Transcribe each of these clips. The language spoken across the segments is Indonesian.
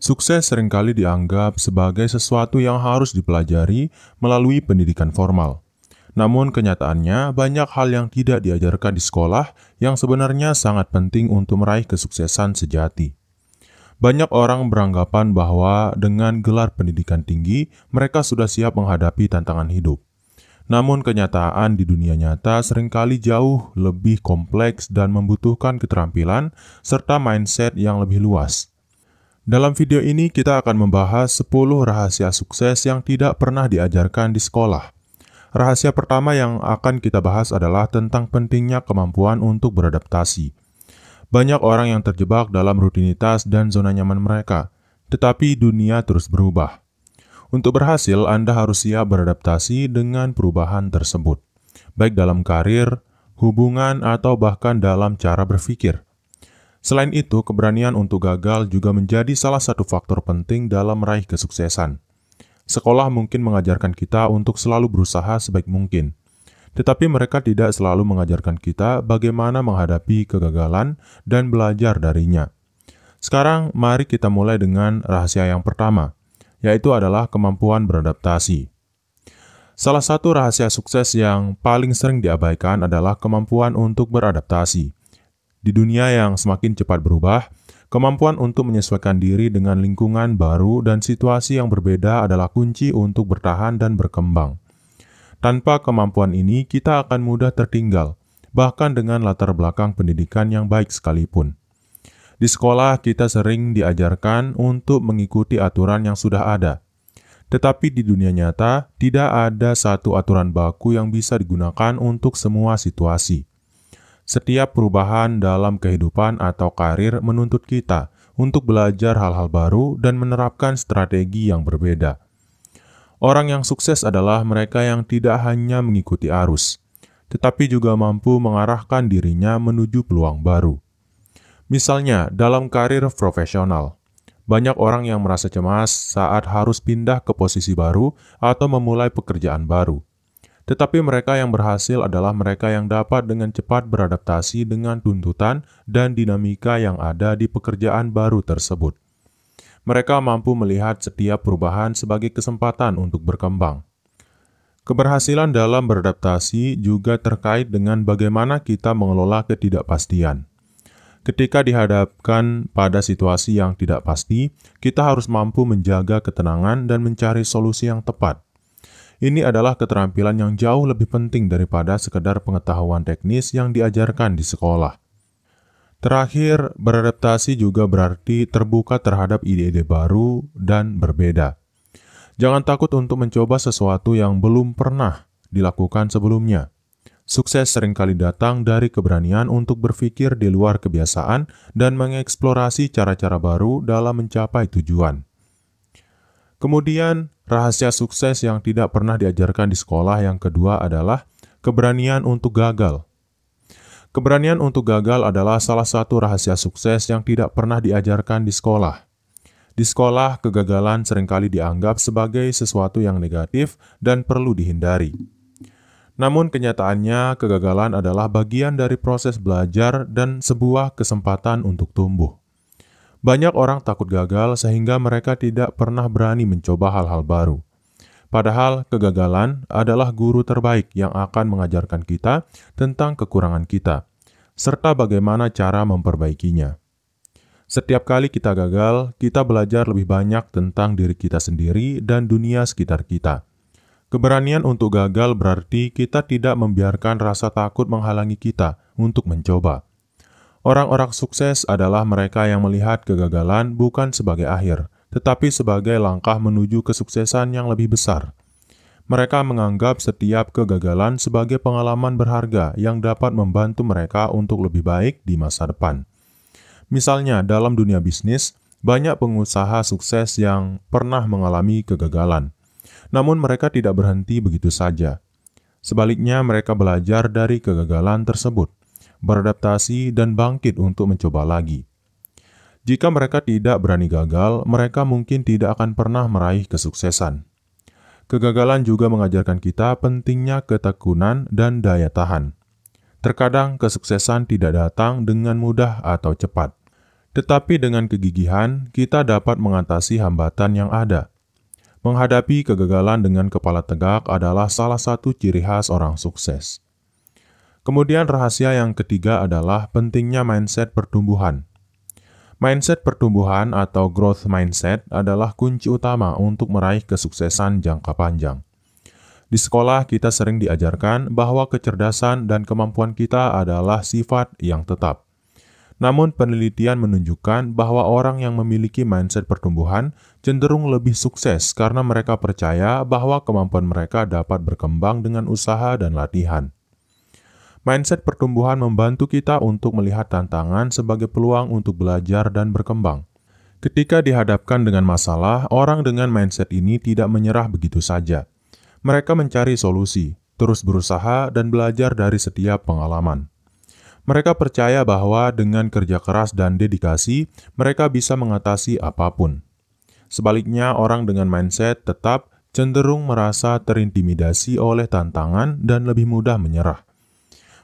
Sukses seringkali dianggap sebagai sesuatu yang harus dipelajari melalui pendidikan formal. Namun kenyataannya banyak hal yang tidak diajarkan di sekolah yang sebenarnya sangat penting untuk meraih kesuksesan sejati. Banyak orang beranggapan bahwa dengan gelar pendidikan tinggi, mereka sudah siap menghadapi tantangan hidup. Namun kenyataan di dunia nyata seringkali jauh lebih kompleks dan membutuhkan keterampilan serta mindset yang lebih luas. Dalam video ini kita akan membahas 10 rahasia sukses yang tidak pernah diajarkan di sekolah. Rahasia pertama yang akan kita bahas adalah tentang pentingnya kemampuan untuk beradaptasi. Banyak orang yang terjebak dalam rutinitas dan zona nyaman mereka, tetapi dunia terus berubah. Untuk berhasil, Anda harus siap beradaptasi dengan perubahan tersebut, baik dalam karir, hubungan, atau bahkan dalam cara berpikir. Selain itu, keberanian untuk gagal juga menjadi salah satu faktor penting dalam meraih kesuksesan. Sekolah mungkin mengajarkan kita untuk selalu berusaha sebaik mungkin, tetapi mereka tidak selalu mengajarkan kita bagaimana menghadapi kegagalan dan belajar darinya. Sekarang, mari kita mulai dengan rahasia yang pertama, yaitu adalah kemampuan beradaptasi. Salah satu rahasia sukses yang paling sering diabaikan adalah kemampuan untuk beradaptasi. Di dunia yang semakin cepat berubah, kemampuan untuk menyesuaikan diri dengan lingkungan baru dan situasi yang berbeda adalah kunci untuk bertahan dan berkembang. Tanpa kemampuan ini, kita akan mudah tertinggal, bahkan dengan latar belakang pendidikan yang baik sekalipun. Di sekolah, kita sering diajarkan untuk mengikuti aturan yang sudah ada. Tetapi di dunia nyata, tidak ada satu aturan baku yang bisa digunakan untuk semua situasi. Setiap perubahan dalam kehidupan atau karir menuntut kita untuk belajar hal-hal baru dan menerapkan strategi yang berbeda. Orang yang sukses adalah mereka yang tidak hanya mengikuti arus, tetapi juga mampu mengarahkan dirinya menuju peluang baru. Misalnya, dalam karir profesional, banyak orang yang merasa cemas saat harus pindah ke posisi baru atau memulai pekerjaan baru. Tetapi mereka yang berhasil adalah mereka yang dapat dengan cepat beradaptasi dengan tuntutan dan dinamika yang ada di pekerjaan baru tersebut. Mereka mampu melihat setiap perubahan sebagai kesempatan untuk berkembang. Keberhasilan dalam beradaptasi juga terkait dengan bagaimana kita mengelola ketidakpastian. Ketika dihadapkan pada situasi yang tidak pasti, kita harus mampu menjaga ketenangan dan mencari solusi yang tepat. Ini adalah keterampilan yang jauh lebih penting daripada sekedar pengetahuan teknis yang diajarkan di sekolah. Terakhir, beradaptasi juga berarti terbuka terhadap ide-ide baru dan berbeda. Jangan takut untuk mencoba sesuatu yang belum pernah dilakukan sebelumnya. Sukses seringkali datang dari keberanian untuk berpikir di luar kebiasaan dan mengeksplorasi cara-cara baru dalam mencapai tujuan. Kemudian, rahasia sukses yang tidak pernah diajarkan di sekolah yang kedua adalah keberanian untuk gagal. Keberanian untuk gagal adalah salah satu rahasia sukses yang tidak pernah diajarkan di sekolah. Di sekolah, kegagalan seringkali dianggap sebagai sesuatu yang negatif dan perlu dihindari. Namun kenyataannya, kegagalan adalah bagian dari proses belajar dan sebuah kesempatan untuk tumbuh. Banyak orang takut gagal sehingga mereka tidak pernah berani mencoba hal-hal baru. Padahal kegagalan adalah guru terbaik yang akan mengajarkan kita tentang kekurangan kita, serta bagaimana cara memperbaikinya. Setiap kali kita gagal, kita belajar lebih banyak tentang diri kita sendiri dan dunia sekitar kita. Keberanian untuk gagal berarti kita tidak membiarkan rasa takut menghalangi kita untuk mencoba. Orang-orang sukses adalah mereka yang melihat kegagalan bukan sebagai akhir, tetapi sebagai langkah menuju kesuksesan yang lebih besar. Mereka menganggap setiap kegagalan sebagai pengalaman berharga yang dapat membantu mereka untuk lebih baik di masa depan. Misalnya, dalam dunia bisnis, banyak pengusaha sukses yang pernah mengalami kegagalan. Namun mereka tidak berhenti begitu saja. Sebaliknya, mereka belajar dari kegagalan tersebut, beradaptasi, dan bangkit untuk mencoba lagi. Jika mereka tidak berani gagal, mereka mungkin tidak akan pernah meraih kesuksesan. Kegagalan juga mengajarkan kita pentingnya ketekunan dan daya tahan. Terkadang kesuksesan tidak datang dengan mudah atau cepat. Tetapi dengan kegigihan, kita dapat mengatasi hambatan yang ada. Menghadapi kegagalan dengan kepala tegak adalah salah satu ciri khas orang sukses. Kemudian rahasia yang ketiga adalah pentingnya mindset pertumbuhan. Mindset pertumbuhan atau growth mindset adalah kunci utama untuk meraih kesuksesan jangka panjang. Di sekolah kita sering diajarkan bahwa kecerdasan dan kemampuan kita adalah sifat yang tetap. Namun penelitian menunjukkan bahwa orang yang memiliki mindset pertumbuhan cenderung lebih sukses karena mereka percaya bahwa kemampuan mereka dapat berkembang dengan usaha dan latihan. Mindset pertumbuhan membantu kita untuk melihat tantangan sebagai peluang untuk belajar dan berkembang. Ketika dihadapkan dengan masalah, orang dengan mindset ini tidak menyerah begitu saja. Mereka mencari solusi, terus berusaha dan belajar dari setiap pengalaman. Mereka percaya bahwa dengan kerja keras dan dedikasi, mereka bisa mengatasi apapun. Sebaliknya, orang dengan mindset tetap cenderung merasa terintimidasi oleh tantangan dan lebih mudah menyerah.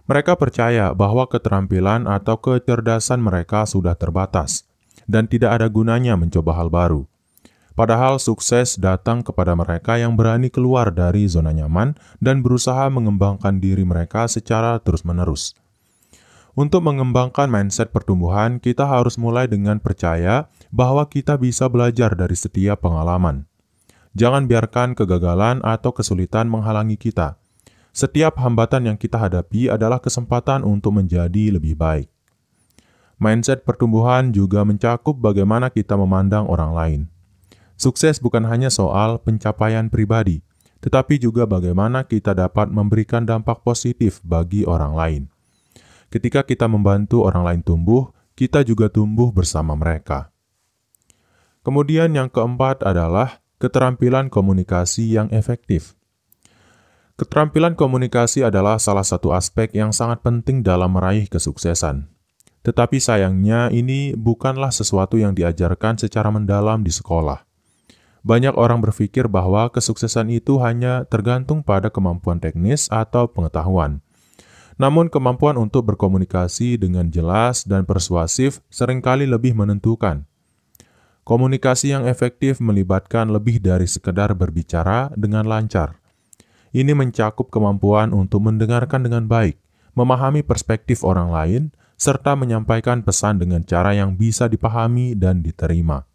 Mereka percaya bahwa keterampilan atau kecerdasan mereka sudah terbatas, dan tidak ada gunanya mencoba hal baru. Padahal sukses datang kepada mereka yang berani keluar dari zona nyaman dan berusaha mengembangkan diri mereka secara terus-menerus. Untuk mengembangkan mindset pertumbuhan, kita harus mulai dengan percaya bahwa kita bisa belajar dari setiap pengalaman. Jangan biarkan kegagalan atau kesulitan menghalangi kita. Setiap hambatan yang kita hadapi adalah kesempatan untuk menjadi lebih baik. Mindset pertumbuhan juga mencakup bagaimana kita memandang orang lain. Sukses bukan hanya soal pencapaian pribadi, tetapi juga bagaimana kita dapat memberikan dampak positif bagi orang lain. Ketika kita membantu orang lain tumbuh, kita juga tumbuh bersama mereka. Kemudian yang keempat adalah keterampilan komunikasi yang efektif. Keterampilan komunikasi adalah salah satu aspek yang sangat penting dalam meraih kesuksesan. Tetapi sayangnya ini bukanlah sesuatu yang diajarkan secara mendalam di sekolah. Banyak orang berpikir bahwa kesuksesan itu hanya tergantung pada kemampuan teknis atau pengetahuan. Namun kemampuan untuk berkomunikasi dengan jelas dan persuasif seringkali lebih menentukan. Komunikasi yang efektif melibatkan lebih dari sekedar berbicara dengan lancar. Ini mencakup kemampuan untuk mendengarkan dengan baik, memahami perspektif orang lain, serta menyampaikan pesan dengan cara yang bisa dipahami dan diterima.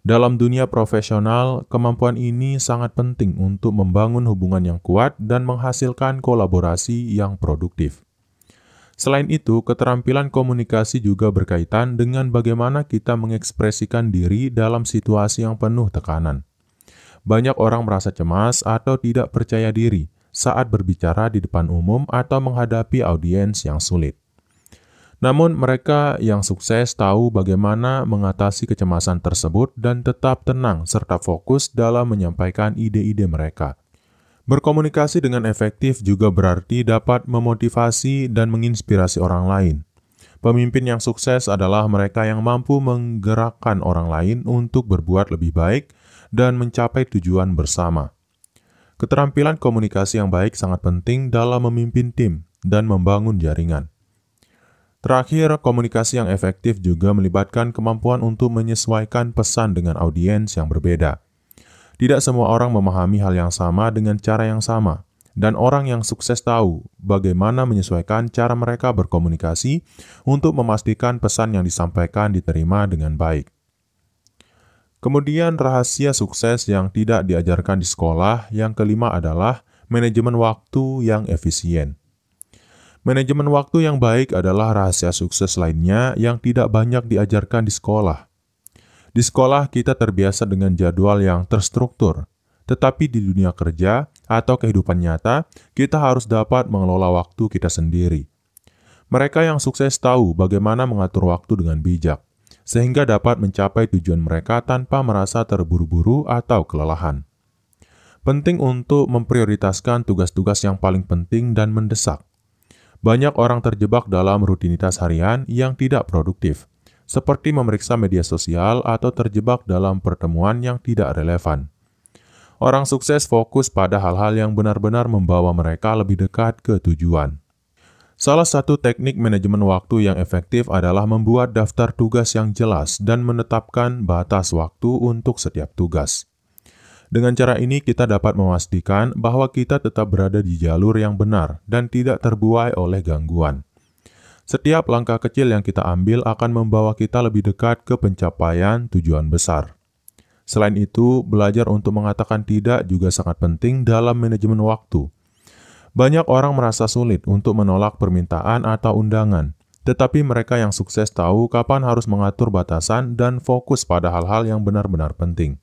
Dalam dunia profesional, kemampuan ini sangat penting untuk membangun hubungan yang kuat dan menghasilkan kolaborasi yang produktif. Selain itu, keterampilan komunikasi juga berkaitan dengan bagaimana kita mengekspresikan diri dalam situasi yang penuh tekanan. Banyak orang merasa cemas atau tidak percaya diri saat berbicara di depan umum atau menghadapi audiens yang sulit. Namun mereka yang sukses tahu bagaimana mengatasi kecemasan tersebut dan tetap tenang serta fokus dalam menyampaikan ide-ide mereka. Berkomunikasi dengan efektif juga berarti dapat memotivasi dan menginspirasi orang lain. Pemimpin yang sukses adalah mereka yang mampu menggerakkan orang lain untuk berbuat lebih baik dan mencapai tujuan bersama. Keterampilan komunikasi yang baik sangat penting dalam memimpin tim dan membangun jaringan. Terakhir, komunikasi yang efektif juga melibatkan kemampuan untuk menyesuaikan pesan dengan audiens yang berbeda. Tidak semua orang memahami hal yang sama dengan cara yang sama, dan orang yang sukses tahu bagaimana menyesuaikan cara mereka berkomunikasi untuk memastikan pesan yang disampaikan diterima dengan baik. Kemudian rahasia sukses yang tidak diajarkan di sekolah yang kelima adalah manajemen waktu yang efisien. Manajemen waktu yang baik adalah rahasia sukses lainnya yang tidak banyak diajarkan di sekolah. Di sekolah kita terbiasa dengan jadwal yang terstruktur, tetapi di dunia kerja atau kehidupan nyata, kita harus dapat mengelola waktu kita sendiri. Mereka yang sukses tahu bagaimana mengatur waktu dengan bijak, sehingga dapat mencapai tujuan mereka tanpa merasa terburu-buru atau kelelahan. Penting untuk memprioritaskan tugas-tugas yang paling penting dan mendesak. Banyak orang terjebak dalam rutinitas harian yang tidak produktif, seperti memeriksa media sosial atau terjebak dalam pertemuan yang tidak relevan. Orang sukses fokus pada hal-hal yang benar-benar membawa mereka lebih dekat ke tujuan. Salah satu teknik manajemen waktu yang efektif adalah membuat daftar tugas yang jelas dan menetapkan batas waktu untuk setiap tugas. Dengan cara ini kita dapat memastikan bahwa kita tetap berada di jalur yang benar dan tidak terbuai oleh gangguan. Setiap langkah kecil yang kita ambil akan membawa kita lebih dekat ke pencapaian tujuan besar. Selain itu, belajar untuk mengatakan tidak juga sangat penting dalam manajemen waktu. Banyak orang merasa sulit untuk menolak permintaan atau undangan, tetapi mereka yang sukses tahu kapan harus mengatur batasan dan fokus pada hal-hal yang benar-benar penting.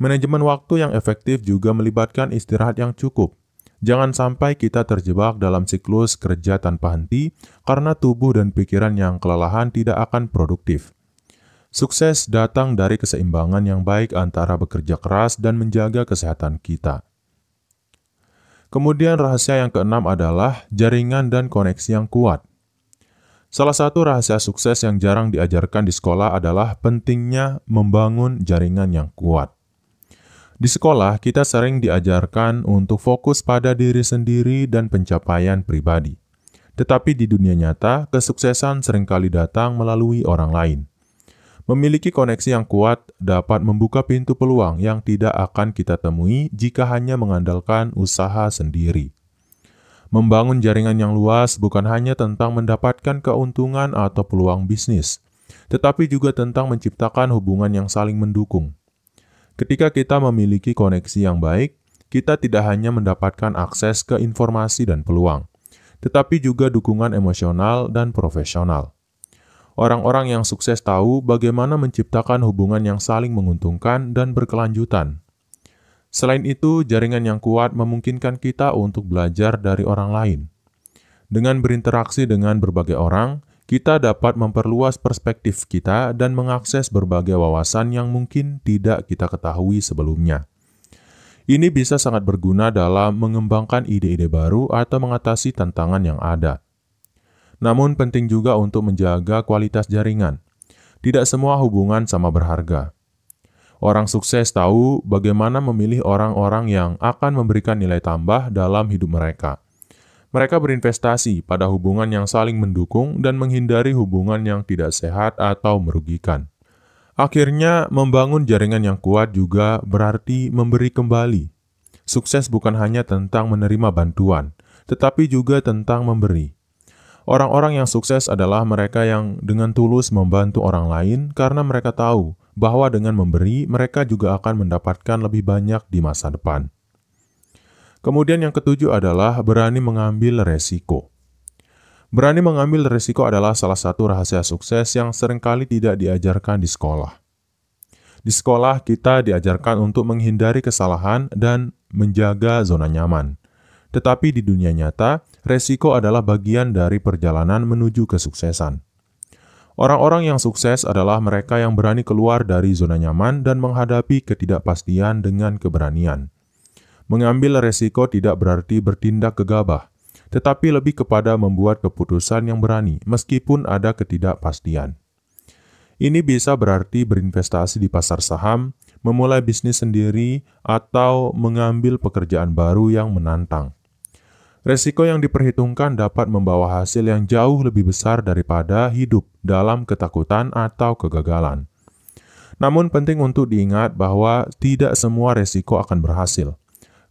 Manajemen waktu yang efektif juga melibatkan istirahat yang cukup. Jangan sampai kita terjebak dalam siklus kerja tanpa henti karena tubuh dan pikiran yang kelelahan tidak akan produktif. Sukses datang dari keseimbangan yang baik antara bekerja keras dan menjaga kesehatan kita. Kemudian rahasia yang keenam adalah jaringan dan koneksi yang kuat. Salah satu rahasia sukses yang jarang diajarkan di sekolah adalah pentingnya membangun jaringan yang kuat. Di sekolah, kita sering diajarkan untuk fokus pada diri sendiri dan pencapaian pribadi. Tetapi di dunia nyata, kesuksesan seringkali datang melalui orang lain. Memiliki koneksi yang kuat dapat membuka pintu peluang yang tidak akan kita temui jika hanya mengandalkan usaha sendiri. Membangun jaringan yang luas bukan hanya tentang mendapatkan keuntungan atau peluang bisnis, tetapi juga tentang menciptakan hubungan yang saling mendukung. Ketika kita memiliki koneksi yang baik, kita tidak hanya mendapatkan akses ke informasi dan peluang, tetapi juga dukungan emosional dan profesional. Orang-orang yang sukses tahu bagaimana menciptakan hubungan yang saling menguntungkan dan berkelanjutan. Selain itu, jaringan yang kuat memungkinkan kita untuk belajar dari orang lain. Dengan berinteraksi dengan berbagai orang, kita dapat memperluas perspektif kita dan mengakses berbagai wawasan yang mungkin tidak kita ketahui sebelumnya. Ini bisa sangat berguna dalam mengembangkan ide-ide baru atau mengatasi tantangan yang ada. Namun penting juga untuk menjaga kualitas jaringan. Tidak semua hubungan sama berharga. Orang sukses tahu bagaimana memilih orang-orang yang akan memberikan nilai tambah dalam hidup mereka. Mereka berinvestasi pada hubungan yang saling mendukung dan menghindari hubungan yang tidak sehat atau merugikan. Akhirnya, membangun jaringan yang kuat juga berarti memberi kembali. Sukses bukan hanya tentang menerima bantuan, tetapi juga tentang memberi. Orang-orang yang sukses adalah mereka yang dengan tulus membantu orang lain karena mereka tahu bahwa dengan memberi, mereka juga akan mendapatkan lebih banyak di masa depan. Kemudian yang ketujuh adalah berani mengambil resiko. Berani mengambil resiko adalah salah satu rahasia sukses yang seringkali tidak diajarkan di sekolah. Di sekolah, kita diajarkan untuk menghindari kesalahan dan menjaga zona nyaman. Tetapi di dunia nyata, resiko adalah bagian dari perjalanan menuju kesuksesan. Orang-orang yang sukses adalah mereka yang berani keluar dari zona nyaman dan menghadapi ketidakpastian dengan keberanian. Mengambil resiko tidak berarti bertindak gegabah, tetapi lebih kepada membuat keputusan yang berani meskipun ada ketidakpastian. Ini bisa berarti berinvestasi di pasar saham, memulai bisnis sendiri, atau mengambil pekerjaan baru yang menantang. Resiko yang diperhitungkan dapat membawa hasil yang jauh lebih besar daripada hidup dalam ketakutan atau kegagalan. Namun penting untuk diingat bahwa tidak semua resiko akan berhasil.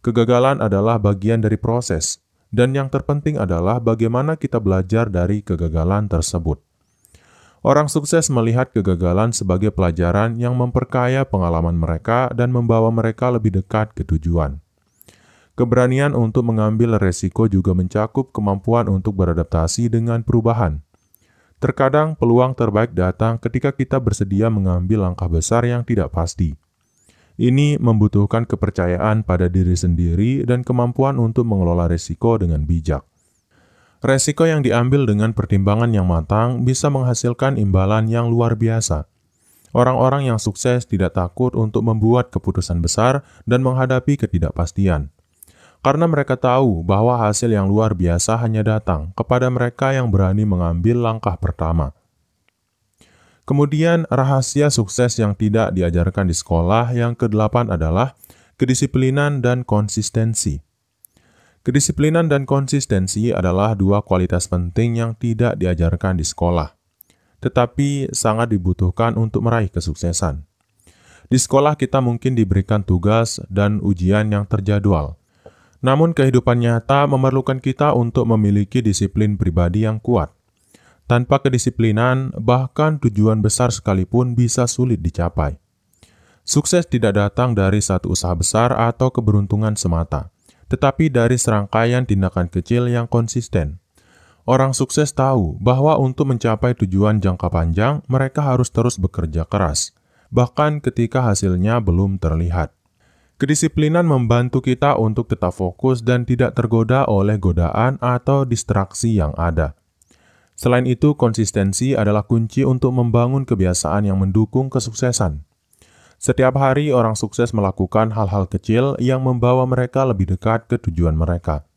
Kegagalan adalah bagian dari proses, dan yang terpenting adalah bagaimana kita belajar dari kegagalan tersebut. Orang sukses melihat kegagalan sebagai pelajaran yang memperkaya pengalaman mereka dan membawa mereka lebih dekat ke tujuan. Keberanian untuk mengambil resiko juga mencakup kemampuan untuk beradaptasi dengan perubahan. Terkadang peluang terbaik datang ketika kita bersedia mengambil langkah besar yang tidak pasti. Ini membutuhkan kepercayaan pada diri sendiri dan kemampuan untuk mengelola resiko dengan bijak. Resiko yang diambil dengan pertimbangan yang matang bisa menghasilkan imbalan yang luar biasa. Orang-orang yang sukses tidak takut untuk membuat keputusan besar dan menghadapi ketidakpastian. Karena mereka tahu bahwa hasil yang luar biasa hanya datang kepada mereka yang berani mengambil langkah pertama. Kemudian, rahasia sukses yang tidak diajarkan di sekolah yang kedelapan adalah kedisiplinan dan konsistensi. Kedisiplinan dan konsistensi adalah dua kualitas penting yang tidak diajarkan di sekolah, tetapi sangat dibutuhkan untuk meraih kesuksesan. Di sekolah kita mungkin diberikan tugas dan ujian yang terjadwal. Namun kehidupan nyata memerlukan kita untuk memiliki disiplin pribadi yang kuat. Tanpa kedisiplinan, bahkan tujuan besar sekalipun bisa sulit dicapai. Sukses tidak datang dari satu usaha besar atau keberuntungan semata, tetapi dari serangkaian tindakan kecil yang konsisten. Orang sukses tahu bahwa untuk mencapai tujuan jangka panjang, mereka harus terus bekerja keras, bahkan ketika hasilnya belum terlihat. Kedisiplinan membantu kita untuk tetap fokus dan tidak tergoda oleh godaan atau distraksi yang ada. Selain itu, konsistensi adalah kunci untuk membangun kebiasaan yang mendukung kesuksesan. Setiap hari orang sukses melakukan hal-hal kecil yang membawa mereka lebih dekat ke tujuan mereka.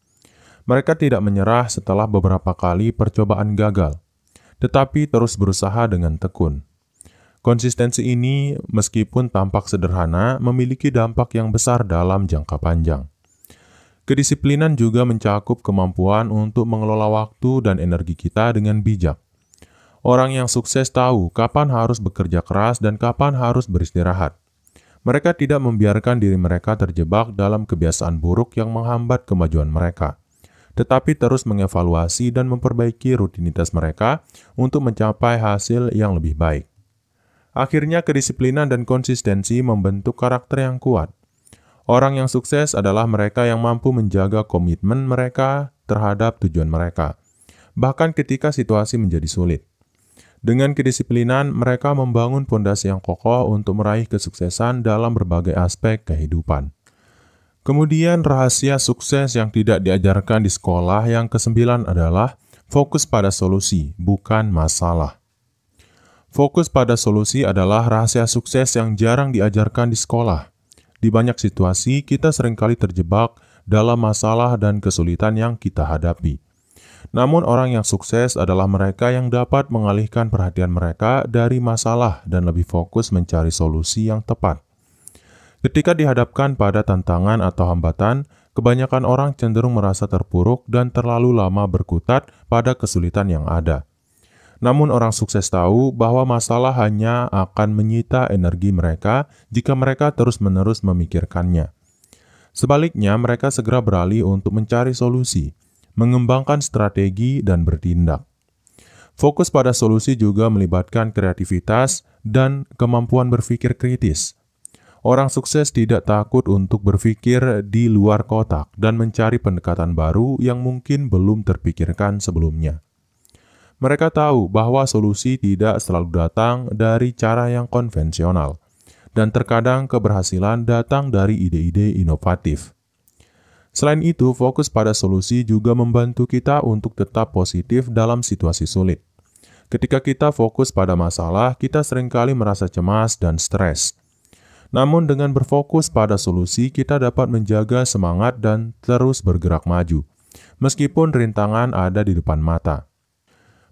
Mereka tidak menyerah setelah beberapa kali percobaan gagal, tetapi terus berusaha dengan tekun. Konsistensi ini, meskipun tampak sederhana, memiliki dampak yang besar dalam jangka panjang. Kedisiplinan juga mencakup kemampuan untuk mengelola waktu dan energi kita dengan bijak. Orang yang sukses tahu kapan harus bekerja keras dan kapan harus beristirahat. Mereka tidak membiarkan diri mereka terjebak dalam kebiasaan buruk yang menghambat kemajuan mereka, tetapi terus mengevaluasi dan memperbaiki rutinitas mereka untuk mencapai hasil yang lebih baik. Akhirnya, kedisiplinan dan konsistensi membentuk karakter yang kuat. Orang yang sukses adalah mereka yang mampu menjaga komitmen mereka terhadap tujuan mereka, bahkan ketika situasi menjadi sulit. Dengan kedisiplinan, mereka membangun pondasi yang kokoh untuk meraih kesuksesan dalam berbagai aspek kehidupan. Kemudian, rahasia sukses yang tidak diajarkan di sekolah yang ke-9 adalah fokus pada solusi, bukan masalah. Fokus pada solusi adalah rahasia sukses yang jarang diajarkan di sekolah. Di banyak situasi, kita seringkali terjebak dalam masalah dan kesulitan yang kita hadapi. Namun orang yang sukses adalah mereka yang dapat mengalihkan perhatian mereka dari masalah dan lebih fokus mencari solusi yang tepat. Ketika dihadapkan pada tantangan atau hambatan, kebanyakan orang cenderung merasa terpuruk dan terlalu lama berkutat pada kesulitan yang ada. Namun orang sukses tahu bahwa masalah hanya akan menyita energi mereka jika mereka terus-menerus memikirkannya. Sebaliknya, mereka segera beralih untuk mencari solusi, mengembangkan strategi, dan bertindak. Fokus pada solusi juga melibatkan kreativitas dan kemampuan berpikir kritis. Orang sukses tidak takut untuk berpikir di luar kotak dan mencari pendekatan baru yang mungkin belum terpikirkan sebelumnya. Mereka tahu bahwa solusi tidak selalu datang dari cara yang konvensional, dan terkadang keberhasilan datang dari ide-ide inovatif. Selain itu, fokus pada solusi juga membantu kita untuk tetap positif dalam situasi sulit. Ketika kita fokus pada masalah, kita seringkali merasa cemas dan stres. Namun dengan berfokus pada solusi, kita dapat menjaga semangat dan terus bergerak maju, meskipun rintangan ada di depan mata.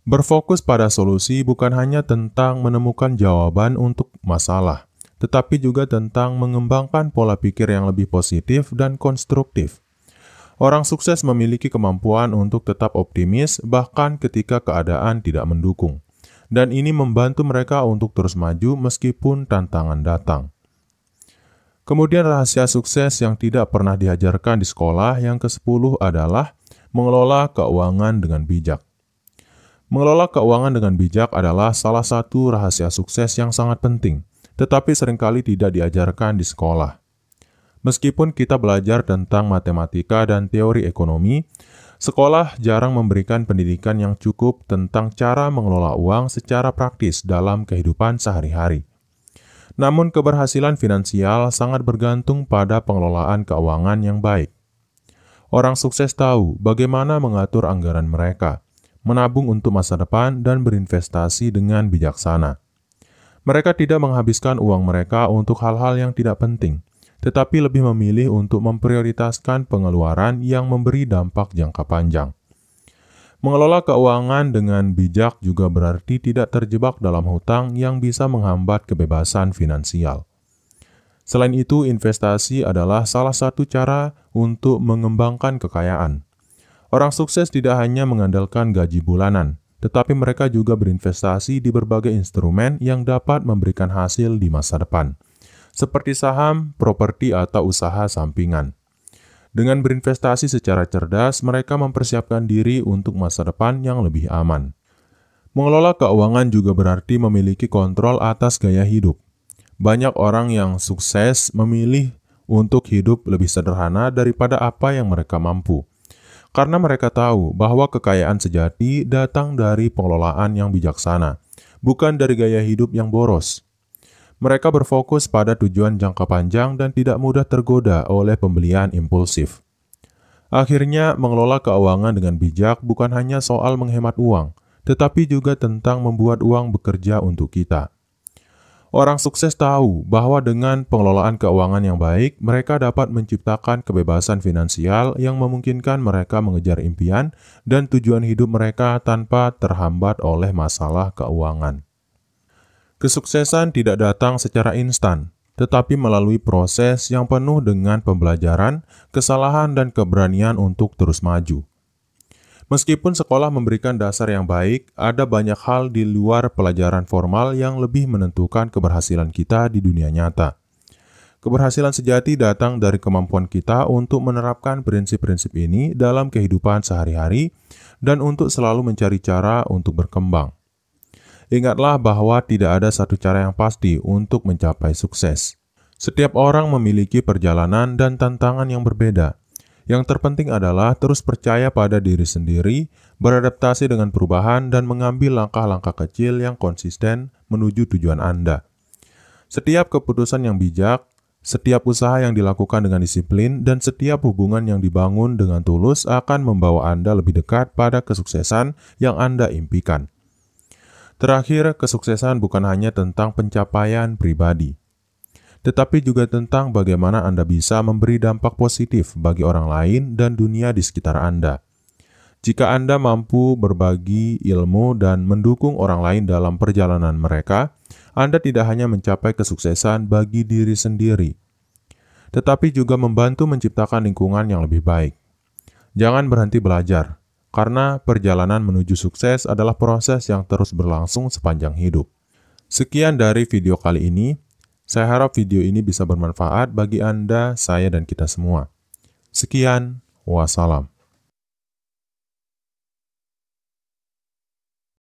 Berfokus pada solusi bukan hanya tentang menemukan jawaban untuk masalah, tetapi juga tentang mengembangkan pola pikir yang lebih positif dan konstruktif. Orang sukses memiliki kemampuan untuk tetap optimis bahkan ketika keadaan tidak mendukung, dan ini membantu mereka untuk terus maju meskipun tantangan datang. Kemudian rahasia sukses yang tidak pernah diajarkan di sekolah yang ke-10 adalah mengelola keuangan dengan bijak. Mengelola keuangan dengan bijak adalah salah satu rahasia sukses yang sangat penting, tetapi seringkali tidak diajarkan di sekolah. Meskipun kita belajar tentang matematika dan teori ekonomi, sekolah jarang memberikan pendidikan yang cukup tentang cara mengelola uang secara praktis dalam kehidupan sehari-hari. Namun keberhasilan finansial sangat bergantung pada pengelolaan keuangan yang baik. Orang sukses tahu bagaimana mengatur anggaran mereka, menabung untuk masa depan, dan berinvestasi dengan bijaksana. Mereka tidak menghabiskan uang mereka untuk hal-hal yang tidak penting, tetapi lebih memilih untuk memprioritaskan pengeluaran yang memberi dampak jangka panjang. Mengelola keuangan dengan bijak juga berarti tidak terjebak dalam hutang yang bisa menghambat kebebasan finansial. Selain itu, investasi adalah salah satu cara untuk mengembangkan kekayaan. Orang sukses tidak hanya mengandalkan gaji bulanan, tetapi mereka juga berinvestasi di berbagai instrumen yang dapat memberikan hasil di masa depan, seperti saham, properti, atau usaha sampingan. Dengan berinvestasi secara cerdas, mereka mempersiapkan diri untuk masa depan yang lebih aman. Mengelola keuangan juga berarti memiliki kontrol atas gaya hidup. Banyak orang yang sukses memilih untuk hidup lebih sederhana daripada apa yang mereka mampu. Karena mereka tahu bahwa kekayaan sejati datang dari pengelolaan yang bijaksana, bukan dari gaya hidup yang boros. Mereka berfokus pada tujuan jangka panjang dan tidak mudah tergoda oleh pembelian impulsif. Akhirnya, mengelola keuangan dengan bijak bukan hanya soal menghemat uang, tetapi juga tentang membuat uang bekerja untuk kita. Orang sukses tahu bahwa dengan pengelolaan keuangan yang baik, mereka dapat menciptakan kebebasan finansial yang memungkinkan mereka mengejar impian dan tujuan hidup mereka tanpa terhambat oleh masalah keuangan. Kesuksesan tidak datang secara instan, tetapi melalui proses yang penuh dengan pembelajaran, kesalahan, dan keberanian untuk terus maju. Meskipun sekolah memberikan dasar yang baik, ada banyak hal di luar pelajaran formal yang lebih menentukan keberhasilan kita di dunia nyata. Keberhasilan sejati datang dari kemampuan kita untuk menerapkan prinsip-prinsip ini dalam kehidupan sehari-hari dan untuk selalu mencari cara untuk berkembang. Ingatlah bahwa tidak ada satu cara yang pasti untuk mencapai sukses. Setiap orang memiliki perjalanan dan tantangan yang berbeda. Yang terpenting adalah terus percaya pada diri sendiri, beradaptasi dengan perubahan, dan mengambil langkah-langkah kecil yang konsisten menuju tujuan Anda. Setiap keputusan yang bijak, setiap usaha yang dilakukan dengan disiplin, dan setiap hubungan yang dibangun dengan tulus akan membawa Anda lebih dekat pada kesuksesan yang Anda impikan. Terakhir, kesuksesan bukan hanya tentang pencapaian pribadi, tetapi juga tentang bagaimana Anda bisa memberi dampak positif bagi orang lain dan dunia di sekitar Anda. Jika Anda mampu berbagi ilmu dan mendukung orang lain dalam perjalanan mereka, Anda tidak hanya mencapai kesuksesan bagi diri sendiri, tetapi juga membantu menciptakan lingkungan yang lebih baik. Jangan berhenti belajar, karena perjalanan menuju sukses adalah proses yang terus berlangsung sepanjang hidup. Sekian dari video kali ini. Saya harap video ini bisa bermanfaat bagi Anda, saya, dan kita semua. Sekian, wassalam.